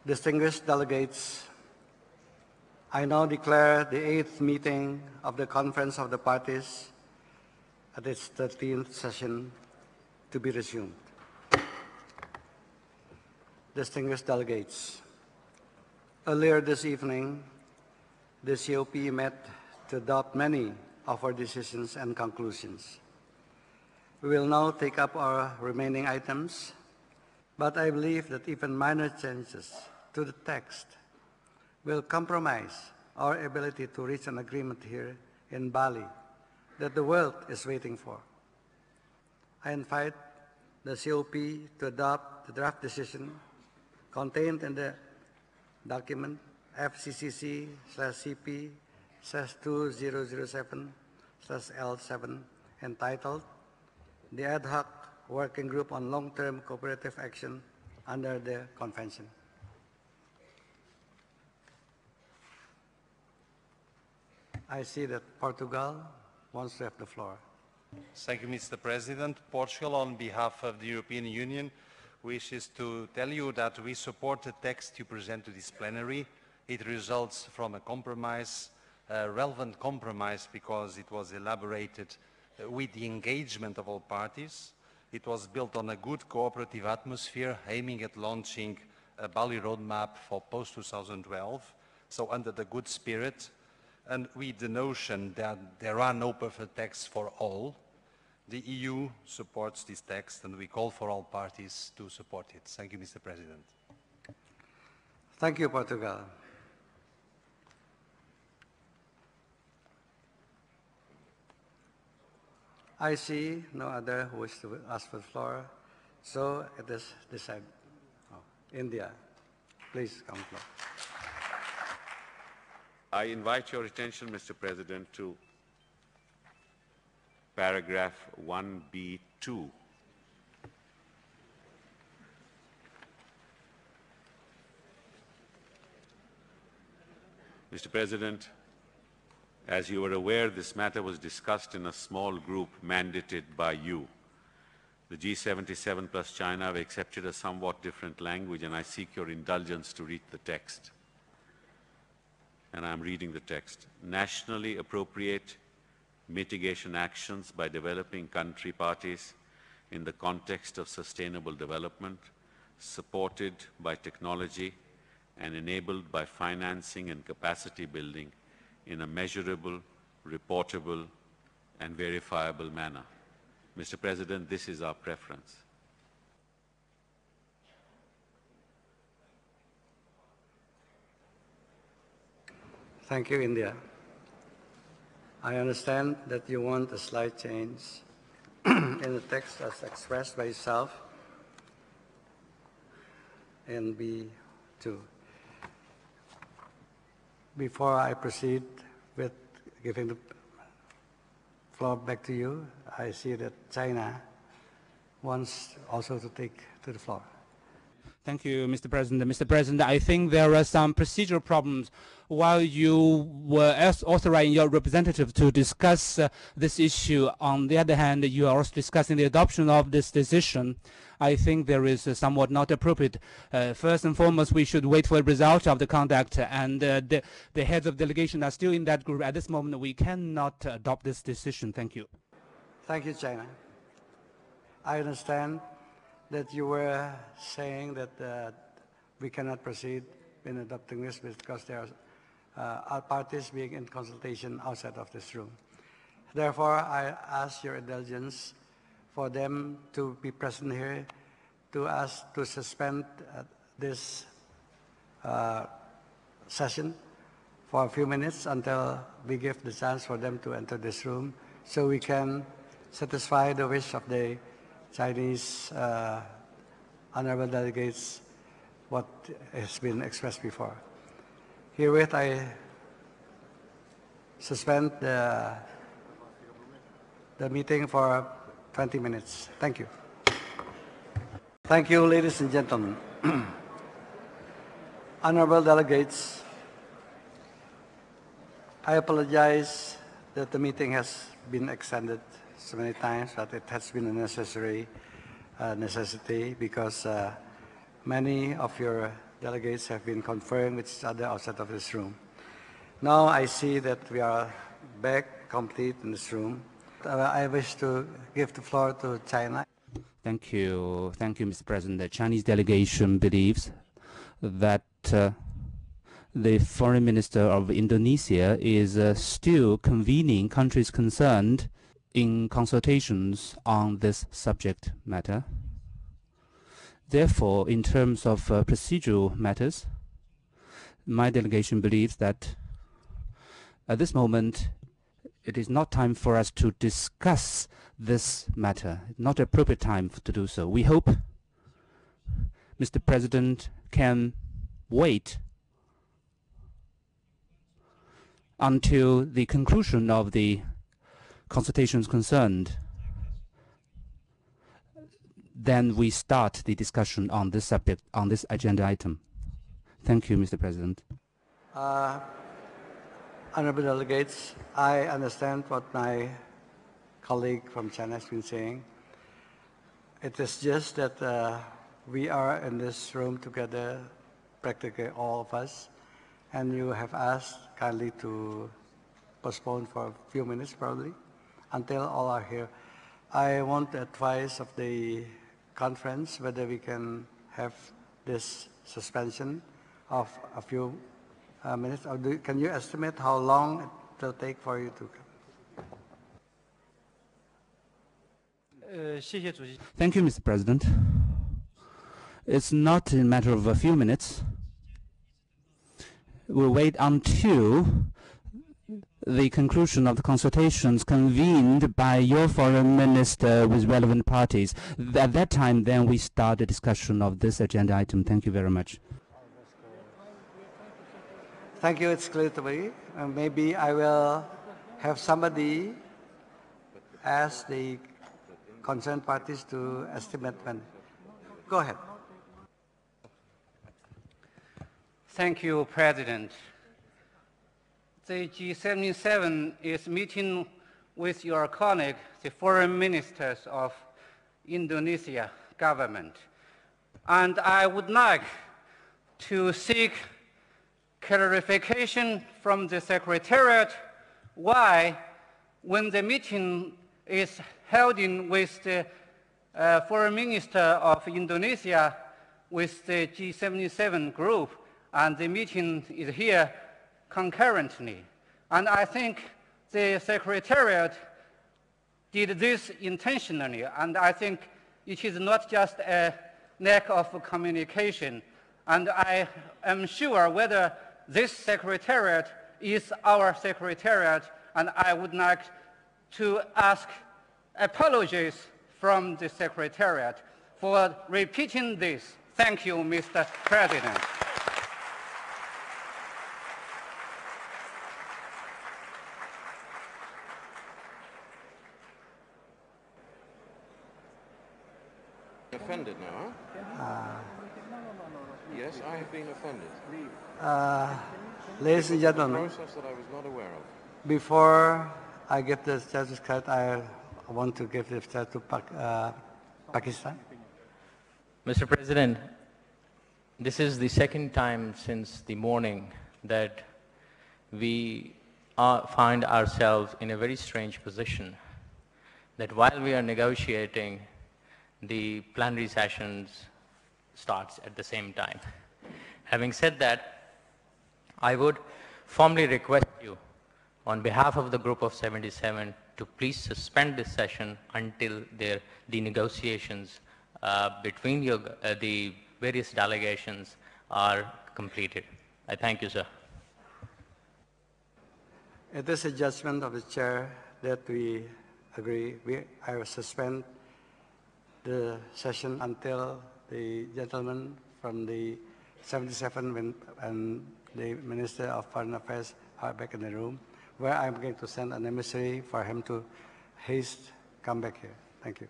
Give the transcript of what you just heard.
Distinguished delegates, I now declare the 8th meeting of the Conference of the Parties at its 13th session to be resumed. Distinguished delegates, earlier this evening, the COP met to adopt many of our decisions and conclusions. We will now take up our remaining items, but I believe that even minor changes to the text will compromise our ability to reach an agreement here in Bali that the world is waiting for. I invite the COP to adopt the draft decision contained in the document FCCC/CP/2007/L7 entitled the Ad Hoc Working Group on Long-Term Cooperative Action under the Convention. I see that Portugal wants to have the floor. Thank you, Mr. President. Portugal, on behalf of the European Union, wishes to tell you that we support the text you present to this plenary. It results from a compromise, a relevant compromise, because it was elaborated with the engagement of all parties. It was built on a good cooperative atmosphere, aiming at launching a Bali roadmap for post-2012, so under the good spirit, and with the notion that there are no perfect texts for all. The EU supports this text, and we call for all parties to support it. Thank you, Mr. President. Thank you, Portugal. I see no other who wishes to ask for the floor, so it is decided. India, please come forward. I invite your attention, Mr. President, to paragraph 1B2. Mr. President, as you are aware, this matter was discussed in a small group mandated by you. The G77 plus China have accepted a somewhat different language, and I seek your indulgence to read the text. And I'm reading the text. Nationally appropriate mitigation actions by developing country parties in the context of sustainable development, supported by technology and enabled by financing and capacity building in a measurable, reportable, and verifiable manner. Mr. President, this is our preference. Thank you, India. I understand that you want a slight change in the text as expressed by yourself in B2. Before I proceed with giving the floor back to you, I see that China wants also to take to the floor. Thank you, Mr. President. Mr. President, I think there are some procedural problems. While you were authorizing your representative to discuss this issue, on the other hand, you are also discussing the adoption of this decision. I think there is somewhat not appropriate. First and foremost, we should wait for the result of the conduct, and the heads of delegation are still in that group. At this moment, we cannot adopt this decision. Thank you. Thank you, China. I understand that you were saying that we cannot proceed in adopting this because there are parties being in consultation outside of this room. Therefore, I ask your indulgence for them to be present here to ask to suspend this session for a few minutes until we give the chance for them to enter this room so we can satisfy the wish of the Chinese honorable delegates what has been expressed before. Herewith, I suspend the meeting for 20 minutes. Thank you. Thank you, ladies and gentlemen. Honorable delegates, I apologize that the meeting has been extended so many times, but it has been a necessity because many of your delegates have been conferring with each other outside of this room. Now I see that we are back complete in this room. I wish to give the floor to China. Thank you, Mr. President. The Chinese delegation believes that the Foreign Minister of Indonesia is still convening countries concerned in consultations on this subject matter. Therefore, in terms of procedural matters, my delegation believes that at this moment it is not time for us to discuss this matter, not appropriate time to do so. We hope Mr. President can wait until the conclusion of the consultations concerned. Then we start the discussion on this subject, on this agenda item. Thank you, Mr. President. Honorable delegates, I understand what my colleague from China has been saying. It is just that we are in this room together, practically all of us, and you have asked kindly to postpone for a few minutes probably until all are here. I want the advice of the conference whether we can have this suspension of a few minutes. Or can you estimate how long it will take for you to come? Thank you, Mr. President. It's not a matter of a few minutes. We'll wait until the conclusion of the consultations convened by your foreign minister with relevant parties. At that time, then we start the discussion of this agenda item. Thank you very much. Thank you. It's clear to me. Maybe I will have somebody ask the concerned parties to estimate when. Go ahead. Thank you, President. The G77 is meeting with your colleague, the foreign ministers of Indonesia government. And I would like to seek clarification from the Secretariat why, when the meeting is held with the Foreign Minister of Indonesia with the G77 group, and the meeting is here concurrently. And I think the Secretariat did this intentionally, and I think it is not just a lack of communication. And I am sure whether this Secretariat is our Secretariat, and I would like to ask apologies from the Secretariat for repeating this. Thank you, Mr. President. Offended now, huh? Yes, I have been offended. Ladies and gentlemen, Process that I was not aware of. before I give the status card, I want to give the status to Pakistan. Mr. President, this is the second time since the morning that we find ourselves in a very strange position, that while we are negotiating, the plenary sessions starts at the same time. Having said that, I would formally request you, on behalf of the group of 77, to please suspend this session until the negotiations between the various delegations are completed. I thank you, sir. It is a judgment of the chair that we agree. I will suspend the session until the gentleman from the 77 and the Minister of Foreign Affairs are back in the room, where I'm going to send an emissary for him to come back here. Thank you.